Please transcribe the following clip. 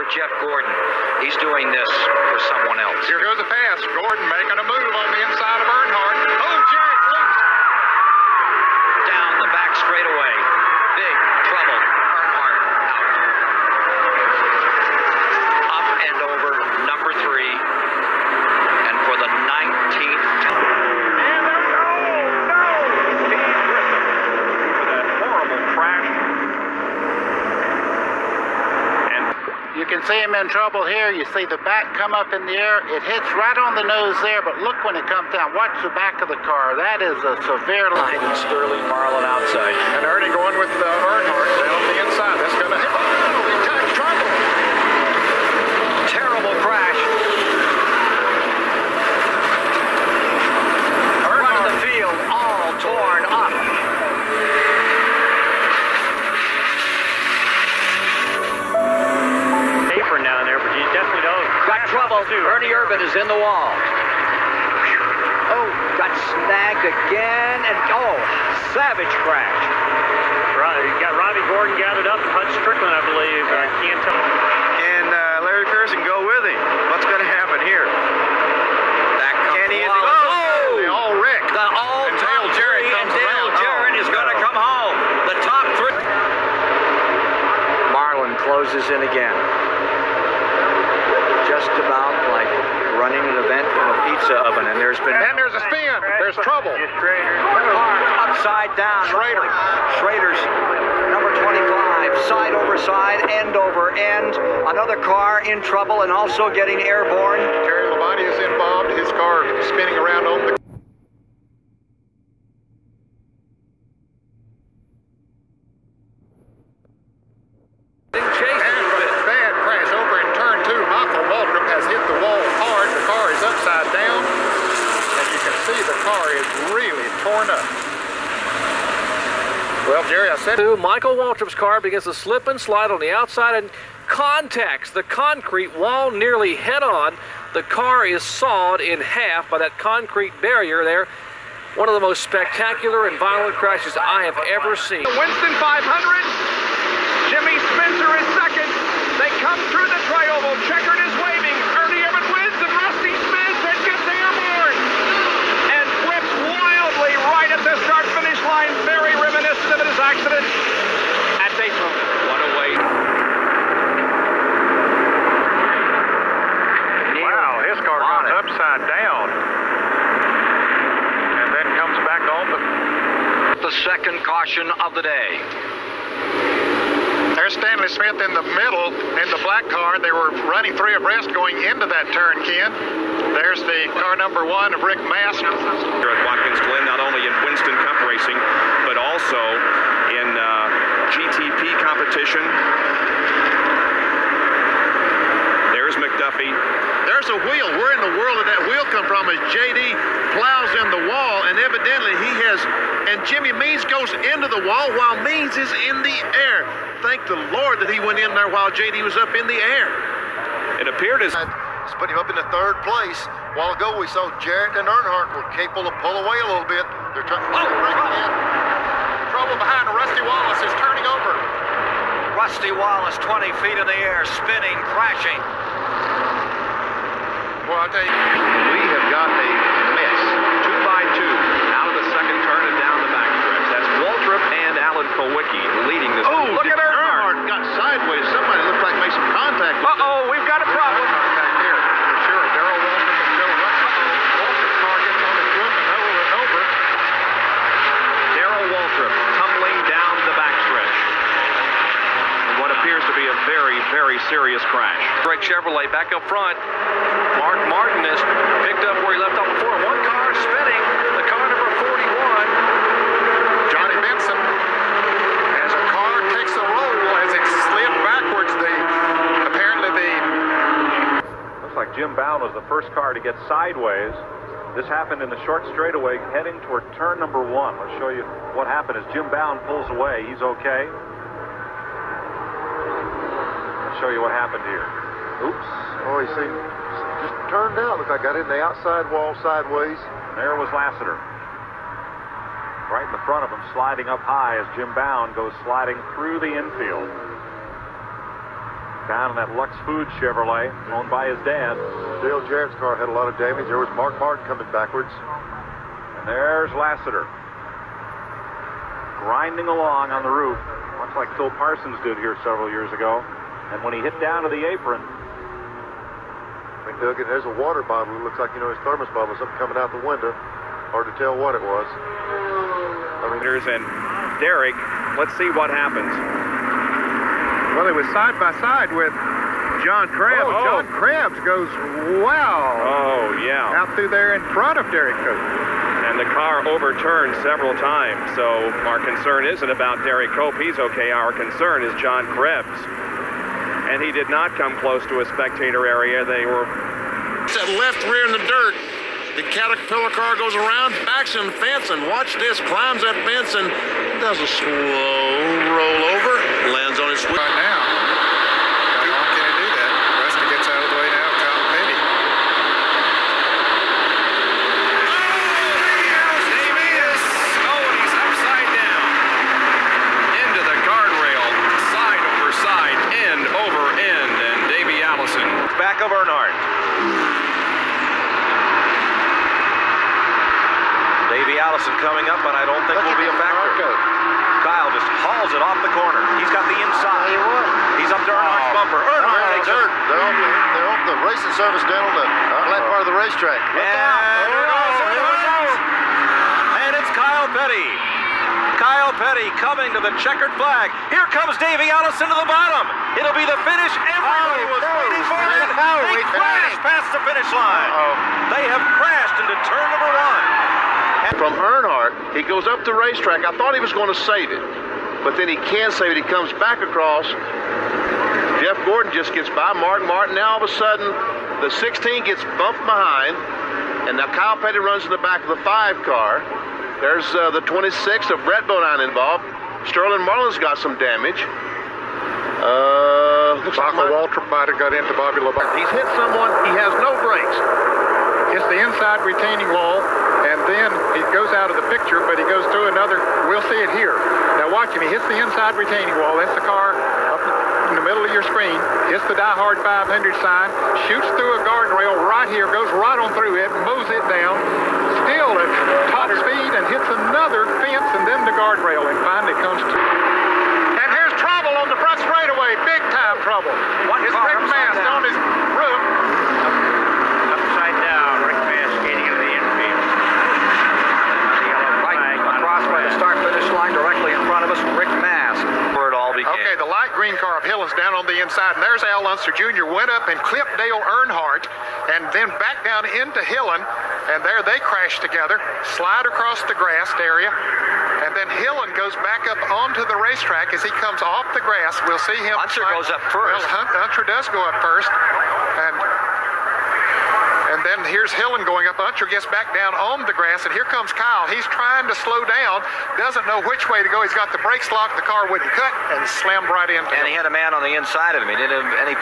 for Jeff Gordon. He's doing this for someone else. Here goes the pass. Gordon making a move on the inside of Earnhardt. Oh, Jarrett's loose. Down the back straightaway. Big trouble. Earnhardt out. Up and over number 3. And for the 19th time. And no. Steve Grissom with a horrible crash. You can see him in trouble here. You see the back come up in the air. It hits right on the nose there, but look when it comes down. Watch the back of the car. That is a severe line. Sterling Marlin outside. And Ernie going with Earnhardt down the inside. That's going to hit. Oh, he touched trouble. Terrible crash. Front of the field all torn up. Down there, but you definitely don't. Got trouble. Ernie Irvan is in the wall. Oh, got snagged again, and savage crash. Right, you got Robbie Gordon gathered up and Hutch Strickland, I believe. I can't tell. And Larry Pearson go with him. What's going to happen here? Back comes Can he? They all wrecked. The all-time Jarrett and comes Dale around. Jarrett is going to come home. The top 3. Marlin closes in again. Just about like running an event in a pizza oven, and there's been... And there's a spin. There's trouble. Car upside down. Schrader. Schrader's number 25, side over side, end over end. Another car in trouble and also getting airborne. Terry Labonte is involved. His car spinning around on the... Bad crash over in turn 2. Michael Waltrip has hit the wall hard. The car is upside down. And you can see the car is really torn up. Well, Jerry, I said... Michael Waltrip's car begins to slip and slide on the outside and contacts the concrete wall nearly head-on. The car is sawed in half by that concrete barrier there. One of the most spectacular and violent crashes I have ever seen. Winston 500. Jimmy Spencer is second. They come through the tri-oval. Checkered is waving. Ernie Irvan wins, and Rusty Smith gets airborne and flips wildly right at the start-finish line. Very reminiscent of his accident at Daytona. What a way. Wow, his car goes upside down and then comes back on The second caution of the day. There's Stanley Smith in the middle in the black car. They were running 3 abreast going into that turn, Ken. There's the car number 1 of Rick Mast. Here at Watkins Glen, not only in Winston Cup racing, but also in GTP competition. There's McDuffie. There's a wheel. Where in the world did that wheel come from as JD plows in the wall, and evidently he has, and Jimmy Means goes into the wall while Means is in the air. Thank the Lord that he went in there while JD was up in the air. It appeared as... It's put him up in the 3rd place. A while ago we saw Jarrett and Earnhardt were capable of pull away a little bit. They're trying to break it in. Trouble behind. Rusty Wallace is turning over. Rusty Wallace, 20 feet in the air, spinning, crashing. Well, I'll tell you. We have got a mess. 2 by 2 out of the second turn and down the backstretch. That's Waltrip and Alan Kowicki leading this. Oh, look at Earnhardt got sideways. Somebody looked like made some contact. Uh-oh, we've got a problem. Back here, for sure. Darrell Waltrip is still running. Waltrip's car gets on his roof and over and over. Darrell Waltrip tumbling down the backstretch. And what appears to be a very, very serious crash. Greg Chevrolet back up front. Mark Martin has picked up where he left off before. One car spinning, the car number 41. Johnny Benson, as a car takes a roll as it slid backwards, Looks like Jim Bound was the first car to get sideways. This happened in the short straightaway heading toward turn number 1. Let's show you what happened as Jim Bound pulls away. He's okay. Let's show you what happened here. Oops. Oh, he seemed just turned out. Looked like got in the outside wall sideways. There was Lassiter. Right in the front of him, sliding up high as Jim Bound goes sliding through the infield. Down in that Lux Foods Chevrolet, owned by his dad. Dale Jarrett's car had a lot of damage. There was Mark Martin coming backwards. And there's Lassiter, grinding along on the roof, much like Phil Parsons did here several years ago. And when he hit down to the apron, McDougan, there's a water bottle. It looks like, his thermos bottle, something coming out the window. Hard to tell what it was. And Derek, let's see what happens. Well, it was side by side with John Krebs. Oh. John Krebs goes, wow. Oh, yeah. Out through there in front of Derek Cope. And the car overturned several times. So our concern isn't about Derek Cope. He's okay. Our concern is John Krebs. And he did not come close to a spectator area. They were... That left rear in the dirt. The Caterpillar car goes around, backs in the fence, and watch this, climbs that fence and does a slow roll over, lands on his wheel. Right now, how long can he do that? Rusty gets out of the way now, Kyle Petty. he's upside down. Into the guardrail, side over side, end over end, and Davey Allison. Back of Earnhardt. Davey Allison coming up, but I don't think will be a factor. Kyle just hauls it off the corner. He's got the inside. He's up to Earnhardt's bumper. Earnhardt takes it. They're off the racing service down on the flat part of the racetrack. And it's Kyle Petty. Kyle Petty coming to the checkered flag. Here comes Davey Allison to the bottom. It'll be the finish everybody was waiting for. They crashed past the finish line. They have crashed into turn number 1. From Earnhardt, he goes up the racetrack. I thought he was going to save it, but then he can't save it. He comes back across. Jeff Gordon just gets by Mark Martin. Now all of a sudden, the 16 gets bumped behind, and now Kyle Petty runs in the back of the 5 car. There's the 26 of Brett Bodine involved. Sterling Marlin's got some damage. Michael Waltrip might have got into Bobby LeBlanc. He's hit someone. He has no brakes. It's the inside retaining wall, and then he goes out of the picture, but he goes to another. We'll see it here. Now watch him. He hits the inside retaining wall. That's the car up in the middle of your screen. Hits the Die Hard 500 sign. Shoots through a guardrail right here. Goes right on through it. Moves it down. Still at top speed and hits another fence and then the guardrail, and finally comes to. And here's trouble on the front straightaway. Big time trouble. His Rick Mast on his roof. Upside down, Rick Mast skating into the infield. Right across by the start-finish line, directly in front of us, Rick Mast. Where it all began. Okay, the light green car of Hillen's down on the inside, and there's Al Unser Jr. went up and clipped Dale Earnhardt, and then back down into Hillen, and there they crash together, slide across the grassed area, and then Hillen goes back up onto the racetrack as he comes off the grass. We'll see him. Unser goes up first. Well, Unser does go up first, and then here's Hillen going up. Unser gets back down on the grass, and here comes Kyle. He's trying to slow down, doesn't know which way to go. He's got the brakes locked, the car wouldn't cut, and slammed right into him. And he had a man on the inside of him. He didn't have any